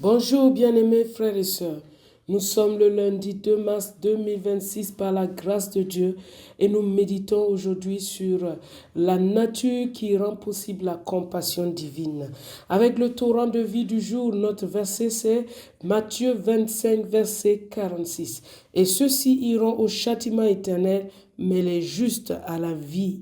Bonjour bien-aimés frères et sœurs. Nous sommes le lundi 2 mars 2026 par la grâce de Dieu et nous méditons aujourd'hui sur la nature qui rend possible la compassion divine. Avec le torrent de vie du jour, notre verset c'est Matthieu 25 verset 46. Et ceux-ci iront au châtiment éternel, mais les justes à la vie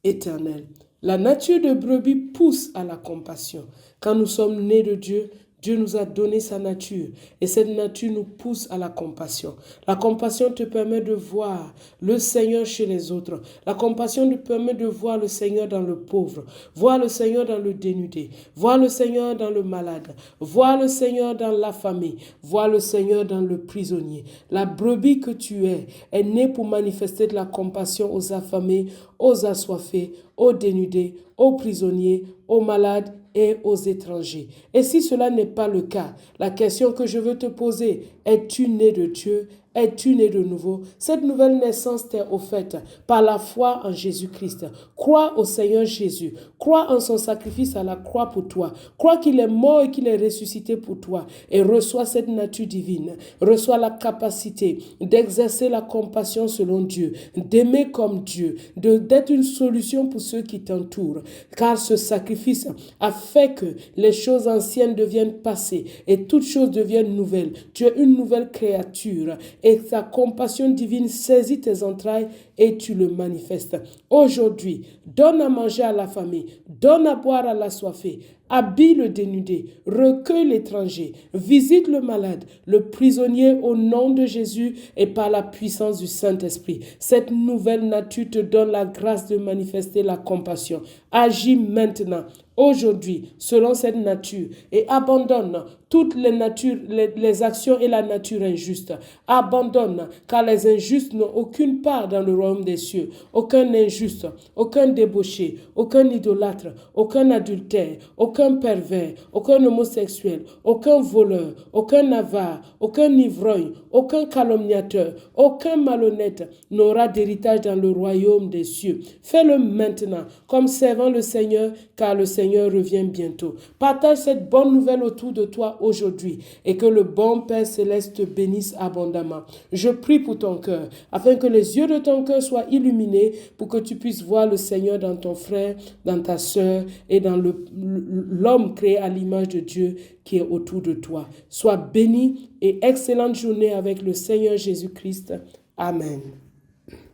éternelle. La nature de brebis pousse à la compassion. Quand nous sommes nés de Dieu, Dieu nous a donné sa nature et cette nature nous pousse à la compassion. La compassion te permet de voir le Seigneur chez les autres. La compassion te permet de voir le Seigneur dans le pauvre, voir le Seigneur dans le dénudé, voir le Seigneur dans le malade, voir le Seigneur dans l'affamé, voir le Seigneur dans le prisonnier. La brebis que tu est née pour manifester de la compassion aux affamés, aux assoiffés, aux dénudés, aux prisonniers, aux malades et aux étrangers. Et si cela n'est pas le cas, la question que je veux te poser, es-tu né de Dieu? Es-tu né de nouveau? Cette nouvelle naissance t'est offerte par la foi en Jésus-Christ. Crois au Seigneur Jésus. Crois en son sacrifice à la croix pour toi. Crois qu'il est mort et qu'il est ressuscité pour toi. Et reçois cette nature divine. Reçois la capacité d'exercer la compassion selon Dieu, d'aimer comme Dieu, d'être une solution pour ceux qui t'entourent. Car ce sacrifice a fait que les choses anciennes deviennent passées et toutes choses deviennent nouvelles. Tu es une nouvelle créature et ta compassion divine saisit tes entrailles et tu le manifestes. Aujourd'hui, donne à manger à l'affamé, donne à boire à l'assoiffé, habille le dénudé, recueille l'étranger, visite le malade, le prisonnier au nom de Jésus et par la puissance du Saint-Esprit. Cette nouvelle nature te donne la grâce de manifester la compassion. Agis maintenant, aujourd'hui, selon cette nature et abandonne toutes les actions et la nature injuste. Abandonne, car les injustes n'ont aucune part dans le royaume des cieux. Aucun injuste, aucun débauché, aucun idolâtre, aucun adultère, aucun pervers, aucun homosexuel, aucun voleur, aucun avare, aucun ivrogne, aucun calomniateur, aucun malhonnête n'aura d'héritage dans le royaume des cieux. Fais-le maintenant, comme servant le Seigneur, car le Seigneur revient bientôt. Partage cette bonne nouvelle autour de toi aujourd'hui et que le bon Père Céleste te bénisse abondamment. Je prie pour ton cœur, afin que les yeux de ton cœur soient illuminés pour que tu puisses voir le Seigneur dans ton frère, dans ta sœur et dans l'homme créé à l'image de Dieu qui est autour de toi. Sois béni et excellente journée avec le Seigneur Jésus-Christ. Amen.